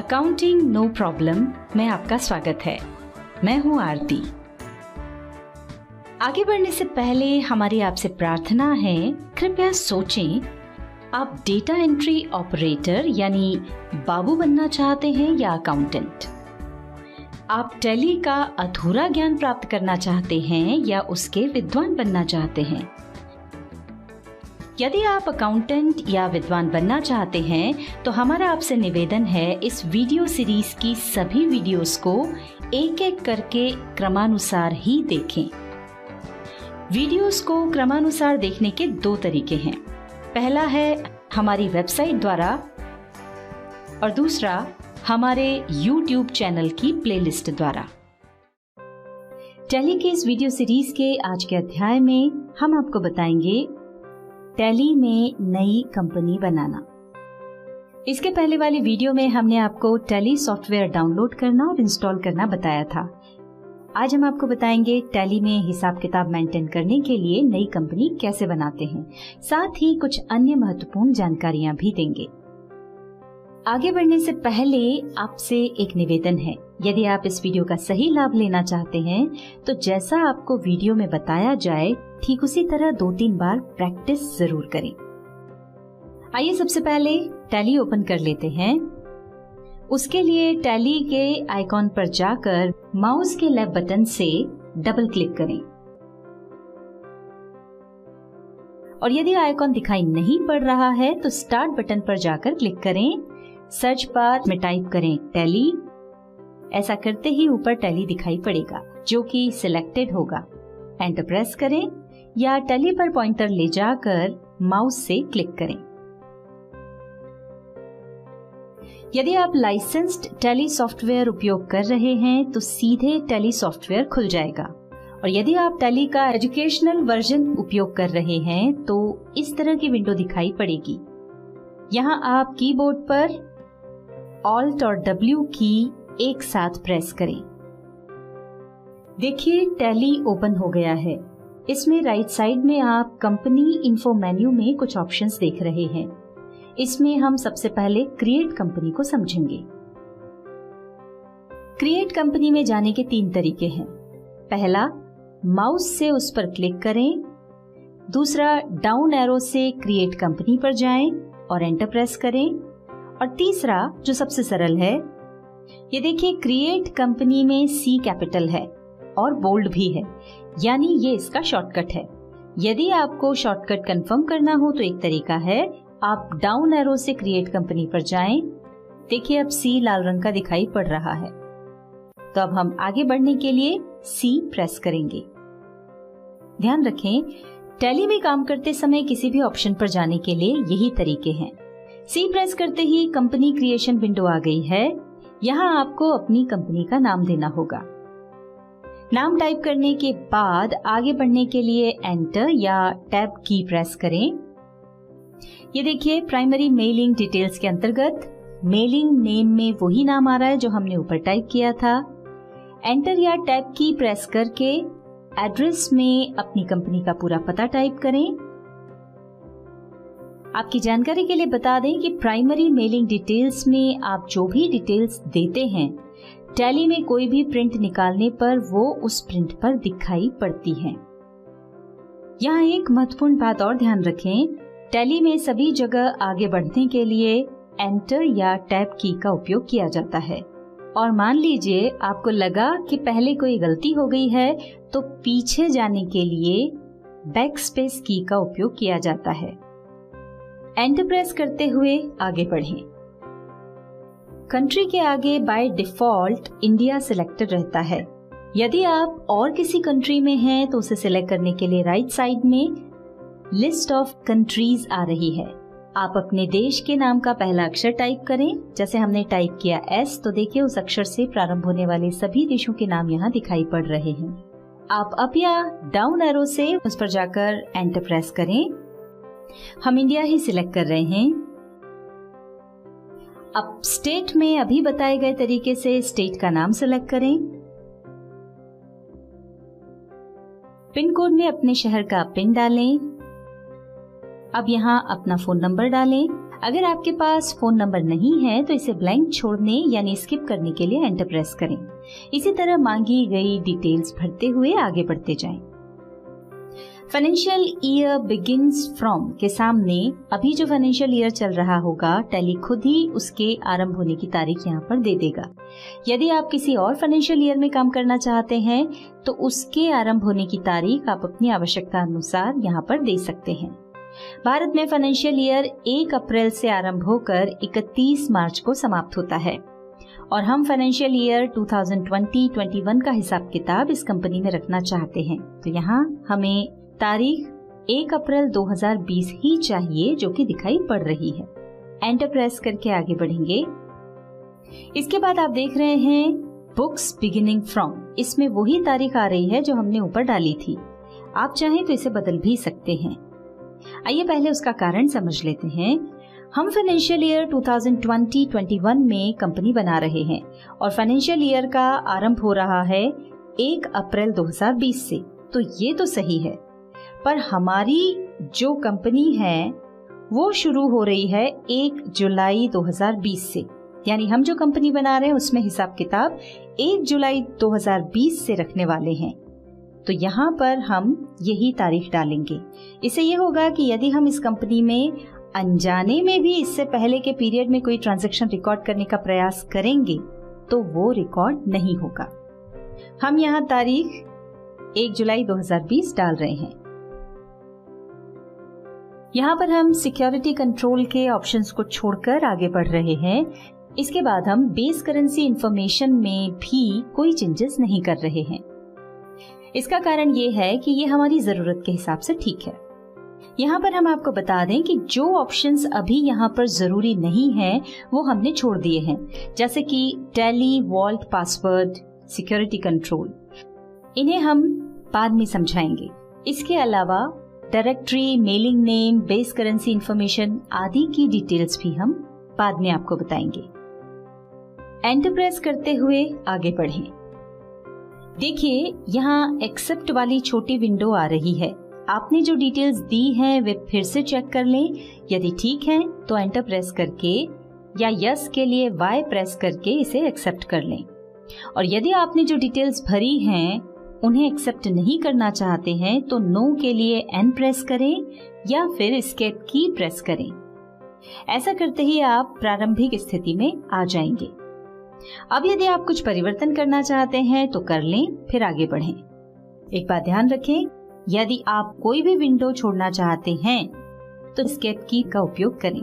Accounting no problem में आपका स्वागत है। मैं हूं आरती। आगे बढ़ने से पहले हमारी आपसे प्रार्थना है, कृपया सोचें, आप डेटा एंट्री ऑपरेटर यानी बाबू बनना चाहते हैं या अकाउंटेंट? आप टैली का अधूरा ज्ञान प्राप्त करना चाहते हैं या उसके विद्वान बनना चाहते हैं? यदि आप अकाउंटेंट या विद्वान बनना चाहते हैं तो हमारा आपसे निवेदन है, इस वीडियो सीरीज की सभी वीडियोस को एक एक करके क्रमानुसार ही देखें। वीडियोस को क्रमानुसार देखने के दो तरीके हैं। पहला है हमारी वेबसाइट द्वारा और दूसरा हमारे YouTube चैनल की प्लेलिस्ट द्वारा। टैली के इस वीडियो सीरीज के आज के अध्याय में हम आपको बताएंगे टैली में नई कंपनी बनाना। इसके पहले वाली वीडियो में हमने आपको टैली सॉफ्टवेयर डाउनलोड करना और इंस्टॉल करना बताया था। आज हम आपको बताएंगे टैली में हिसाब किताब मेंटेन करने के लिए नई कंपनी कैसे बनाते हैं। साथ ही कुछ अन्य महत्वपूर्ण जानकारियां भी देंगे। आगे बढ़ने से पहले आपसे एक निवेदन है, यदि आप इस वीडियो का सही लाभ लेना चाहते हैं तो जैसा आपको वीडियो में बताया जाए ठीक उसी तरह 2-3 बार प्रैक्टिस जरूर करें। आइए सबसे पहले टैली ओपन कर लेते हैं। उसके लिए टैली के आइकॉन पर जाकर माउस के लेफ्ट बटन से डबल क्लिक करें और यदि आइकॉन दिखाई नहीं पड़ रहा है तो स्टार्ट बटन पर जाकर क्लिक करें। सर्च बार में टाइप करें टैली। ऐसा करते ही ऊपर टैली दिखाई पड़ेगा जो कि सिलेक्टेड होगा। एंटर प्रेस करें या टैली पर पॉइंटर ले जाकर माउस से क्लिक करें। यदि आप लाइसेंस्ड टैली सॉफ्टवेयर उपयोग कर रहे हैं तो सीधे टैली सॉफ्टवेयर खुल जाएगा और यदि आप टैली का एजुकेशनल वर्जन उपयोग कर रहे हैं तो इस तरह की विंडो दिखाई पड़ेगी। यहाँ आप कीबोर्ड पर Alt और W की एक साथ प्रेस करें। देखिए टैली ओपन हो गया है। इसमें राइट साइड में आप कंपनी इन्फो मेन्यू में कुछ ऑप्शंस देख रहे हैं। इसमें हम सबसे पहले क्रिएट कंपनी को समझेंगे। क्रिएट कंपनी में जाने के 3 तरीके हैं। पहला, माउस से उस पर क्लिक करें। दूसरा, डाउन एरो से क्रिएट कंपनी पर जाएं और एंटर प्रेस करें। और तीसरा, जो सबसे सरल है, ये देखिए क्रिएट कंपनी में C कैपिटल है और बोल्ड भी है, यानी ये इसका शॉर्टकट है। यदि आपको शॉर्टकट कंफर्म करना हो तो एक तरीका है, आप डाउन एरो से क्रिएट कंपनी पर जाएं। देखिए अब C लाल रंग का दिखाई पड़ रहा है। तो अब हम आगे बढ़ने के लिए C प्रेस करेंगे। ध्यान रखें, टैली में काम करते समय किसी भी ऑप्शन पर जाने के लिए यही तरीके हैं। C प्रेस करते ही कंपनी क्रिएशन विंडो आ गई है। यहाँ आपको अपनी कंपनी का नाम देना होगा। नाम टाइप करने के बाद आगे बढ़ने के लिए एंटर या टैब की प्रेस करें। ये देखिए प्राइमरी मेलिंग डिटेल्स के अंतर्गत मेलिंग नेम में वही नाम आ रहा है जो हमने ऊपर टाइप किया था। एंटर या टैब की प्रेस करके एड्रेस में अपनी कंपनी का पूरा पता टाइप करें। आपकी जानकारी के लिए बता दें कि प्राइमरी मेलिंग डिटेल्स में आप जो भी डिटेल्स देते हैं, टैली में कोई भी प्रिंट निकालने पर वो उस प्रिंट पर दिखाई पड़ती है। यहाँ एक महत्वपूर्ण बात और ध्यान रखें, टैली में सभी जगह आगे बढ़ने के लिए एंटर या टैब की का उपयोग किया जाता है। और मान लीजिए आपको लगा कि पहले कोई गलती हो गई है तो पीछे जाने के लिए बैक स्पेस की का उपयोग किया जाता है। एंटर प्रेस करते हुए आगे बढ़ें। कंट्री के आगे बाय डिफॉल्ट इंडिया सिलेक्टेड रहता है। यदि आप और किसी कंट्री में हैं तो उसे सिलेक्ट करने के लिए राइट साइड में लिस्ट ऑफ कंट्रीज आ रही है। आप अपने देश के नाम का पहला अक्षर टाइप करें। जैसे हमने टाइप किया S तो देखिए उस अक्षर से प्रारंभ होने वाले सभी देशों के नाम यहाँ दिखाई पड़ रहे हैं। आप अप या डाउन एरो से उस पर जाकर एंटर प्रेस करें। हम इंडिया ही सिलेक्ट कर रहे हैं। अब स्टेट में अभी बताए गए तरीके से स्टेट का नाम सिलेक्ट करें। पिन कोड में अपने शहर का पिन डालें। अब यहाँ अपना फोन नंबर डालें। अगर आपके पास फोन नंबर नहीं है तो इसे ब्लैंक छोड़ने यानी स्किप करने के लिए एंटर प्रेस करें। इसी तरह मांगी गई डिटेल्स भरते हुए आगे बढ़ते जाएं। फाइनेंशियल ईयर बिगिंस फ्रॉम के सामने अभी जो फाइनेंशियल ईयर चल रहा होगा, टैली खुद ही उसके आरंभ होने की तारीख यहाँ पर दे देगा। यदि आप किसी और फाइनेंशियल ईयर में काम करना चाहते हैं तो उसके आरंभ होने की तारीख आप अपनी आवश्यकता अनुसार यहाँ पर दे सकते हैं। भारत में फाइनेंशियल ईयर 1 अप्रैल से आरंभ होकर 31 मार्च को समाप्त होता है और हम फाइनेंशियल ईयर 2020-21 का हिसाब किताब इस कंपनी में रखना चाहते हैं। तो यहाँ हमें तारीख 1 अप्रैल 2020 ही चाहिए, जो कि दिखाई पड़ रही है। एंटर प्रेस करके आगे बढ़ेंगे। इसके बाद आप देख रहे हैं बुक्स बिगिनिंग फ्रॉम, इसमें वही तारीख आ रही है जो हमने ऊपर डाली थी। आप चाहें तो इसे बदल भी सकते हैं। आइए पहले उसका कारण समझ लेते हैं। हम फाइनेंशियल ईयर 2020-21 में कंपनी बना रहे हैं और फाइनेंशियल ईयर का आरंभ हो रहा है 1 अप्रैल 2020 से, तो ये तो सही है। पर हमारी जो कंपनी है वो शुरू हो रही है 1 जुलाई 2020 से, यानी हम जो कंपनी बना रहे हैं उसमें हिसाब किताब 1 जुलाई 2020 से रखने वाले हैं। तो यहाँ पर हम यही तारीख डालेंगे। इससे ये होगा कि यदि हम इस कंपनी में अनजाने में भी इससे पहले के पीरियड में कोई ट्रांजैक्शन रिकॉर्ड करने का प्रयास करेंगे तो वो रिकॉर्ड नहीं होगा। हम यहाँ तारीख 1 जुलाई 2020 डाल रहे हैं। यहाँ पर हम सिक्योरिटी कंट्रोल के ऑप्शंस को छोड़कर आगे बढ़ रहे हैं। इसके बाद हम बेस करेंसी इंफॉर्मेशन में भी कोई चेंजेस नहीं कर रहे हैं। इसका कारण ये है कि ये हमारी जरूरत के हिसाब से ठीक है। यहाँ पर हम आपको बता दें कि जो ऑप्शंस अभी यहाँ पर जरूरी नहीं है वो हमने छोड़ दिए हैं, जैसे कि Tally, vault, password, security control. इन्हें हम बाद में समझाएंगे। इसके अलावा directory, mailing name, base currency information आदि की डिटेल्स भी हम बाद में आपको बताएंगे। एंटर प्रेस करते हुए आगे बढ़ें। देखिए यहाँ एक्सेप्ट वाली छोटी विंडो आ रही है। आपने जो डिटेल्स दी हैं वे फिर से चेक कर लें। यदि ठीक है तो एंटर प्रेस करके या यस के लिए वाई प्रेस करके इसे एक्सेप्ट कर लें। और यदि आपने जो डिटेल्स भरी हैं उन्हें एक्सेप्ट नहीं करना चाहते हैं तो नो के लिए एन प्रेस करें या फिर एस्केप की प्रेस करें। ऐसा करते ही आप प्रारंभिक स्थिति में आ जाएंगे। अब यदि आप कुछ परिवर्तन करना चाहते हैं तो कर लें, फिर आगे बढ़ें। एक बात ध्यान रखें, यदि आप कोई भी विंडो छोड़ना चाहते हैं तो एस्केप की का उपयोग करें।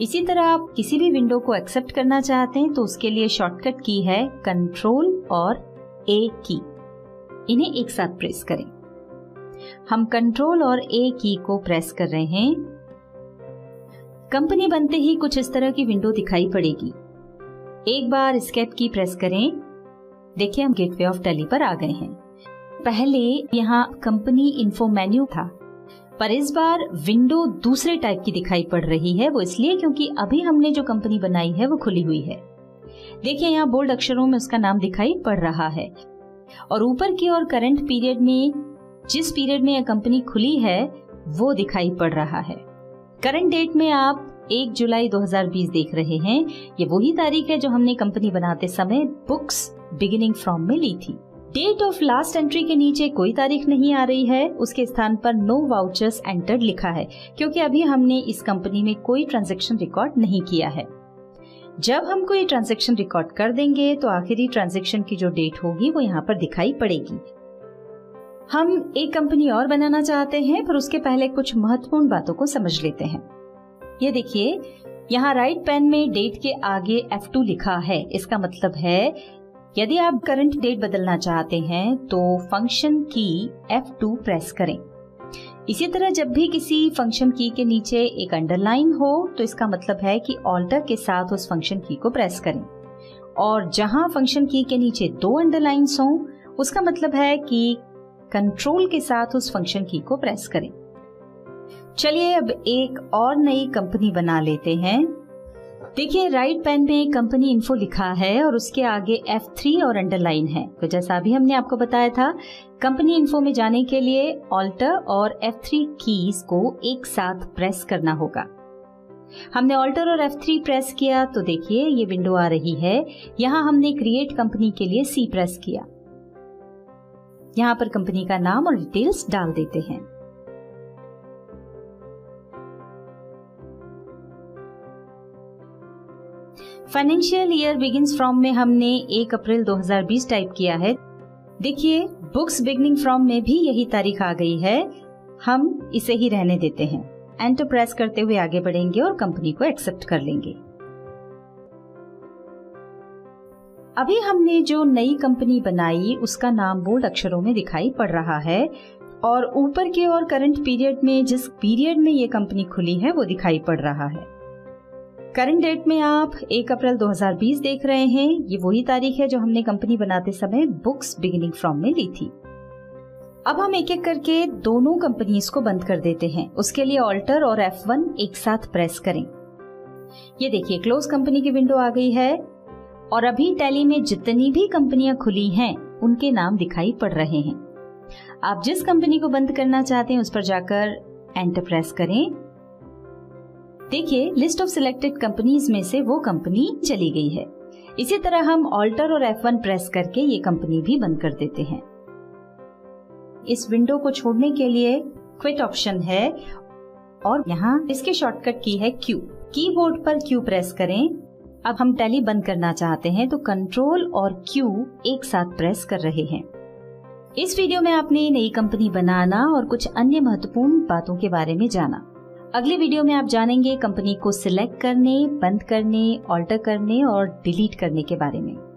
इसी तरह आप किसी भी विंडो को एक्सेप्ट करना चाहते हैं तो उसके लिए शॉर्टकट की है कंट्रोल और ए की। इन्हें एक साथ प्रेस करें। हम कंट्रोल और ए की को प्रेस कर रहे हैं। कंपनी बनते ही कुछ इस तरह की विंडो दिखाई पड़ेगी। एक बार एस्केप की प्रेस करें। देखिए हम गेटवे ऑफ टैली पर आ गए हैं। पहले यहाँ कंपनी इन्फो मेन्यू था, पर इस बार विंडो दूसरे टाइप की दिखाई पड़ रही है। वो इसलिए क्योंकि अभी हमने जो कंपनी बनाई है वो खुली हुई है। देखिए यहाँ बोल्ड अक्षरों में उसका नाम दिखाई पड़ रहा है और ऊपर की ओर करंट पीरियड में जिस पीरियड में यह कंपनी खुली है वो दिखाई पड़ रहा है। करंट डेट में आप 1 जुलाई 2020 देख रहे हैं। ये वही तारीख है जो हमने कंपनी बनाते समय बुक्स बिगिनिंग फ्रॉम में ली थी। डेट ऑफ लास्ट एंट्री के नीचे कोई तारीख नहीं आ रही है, उसके स्थान पर नो वाउचर्स एंटर्ड लिखा है क्योंकि अभी हमने इस कंपनी में कोई ट्रांजैक्शन रिकॉर्ड नहीं किया है। जब हम कोई ट्रांजैक्शन रिकॉर्ड कर देंगे तो आखिरी ट्रांजैक्शन की जो डेट होगी वो यहाँ पर दिखाई पड़ेगी। हम एक कंपनी और बनाना चाहते हैं, पर उसके पहले कुछ महत्वपूर्ण बातों को समझ लेते हैं। ये देखिए यहाँ राइट पैन में डेट के आगे F2 लिखा है। इसका मतलब है यदि आप करंट डेट बदलना चाहते हैं तो फंक्शन की F2 प्रेस करें। इसी तरह जब भी किसी फंक्शन की के नीचे एक अंडरलाइन हो तो इसका मतलब है कि ऑल्टर के साथ उस फंक्शन की को प्रेस करें, और जहां फंक्शन की के नीचे 2 अंडरलाइंस हों उसका मतलब है कि कंट्रोल के साथ उस फंक्शन की को प्रेस करें। चलिए अब एक और नई कंपनी बना लेते हैं। देखिए राइट पैन में कंपनी इन्फो लिखा है और उसके आगे F3 और अंडरलाइन है। तो जैसा अभी हमने आपको बताया था, कंपनी इन्फो में जाने के लिए ऑल्टर और F3 कीज को एक साथ प्रेस करना होगा। हमने ऑल्टर और F3 प्रेस किया तो देखिए ये विंडो आ रही है। यहाँ हमने क्रिएट कंपनी के लिए C प्रेस किया। यहाँ पर कंपनी का नाम और डिटेल्स डाल देते हैं। फाइनेंशियल ईयर बिगिंस फ्रॉम में हमने 1 अप्रैल 2020 टाइप किया है। देखिए बुक्स बिगनिंग फ्रॉम में भी यही तारीख आ गई है। हम इसे ही रहने देते हैं। एंटर प्रेस करते हुए आगे बढ़ेंगे और कंपनी को एक्सेप्ट कर लेंगे। अभी हमने जो नई कंपनी बनाई उसका नाम बोल्ड अक्षरों में दिखाई पड़ रहा है और ऊपर के और करंट पीरियड में जिस पीरियड में ये कंपनी खुली है वो दिखाई पड़ रहा है। करंट डेट में आप 1 अप्रैल 2020 देख रहे हैं। ये वही तारीख है जो हमने कंपनी बनाते समय बुक्स बिगिनिंग फ्रॉम में ली थी। अब हम एक एक करके दोनों कंपनीज को बंद कर देते हैं। उसके लिए ऑल्टर और F1 एक साथ प्रेस करें। ये देखिए क्लोज कंपनी की विंडो आ गई है और अभी टैली में जितनी भी कंपनियां खुली हैं उनके नाम दिखाई पड़ रहे हैं। आप जिस कंपनी को बंद करना चाहते हैं उस पर जाकर एंटर प्रेस करें। देखिए लिस्ट ऑफ सिलेक्टेड कंपनीज में से वो कंपनी चली गई है। इसी तरह हम ऑल्टर और F1 प्रेस करके ये कंपनी भी बंद कर देते हैं। इस विंडो को छोड़ने के लिए क्विट ऑप्शन है और यहाँ इसके शॉर्टकट की है Q। कीबोर्ड पर Q प्रेस करें। अब हम टैली बंद करना चाहते हैं तो कंट्रोल और Q एक साथ प्रेस कर रहे हैं। इस वीडियो में आपने नई कंपनी बनाना और कुछ अन्य महत्वपूर्ण बातों के बारे में जाना। अगले वीडियो में आप जानेंगे कंपनी को सिलेक्ट करने, बंद करने, ऑल्टर करने और डिलीट करने के बारे में।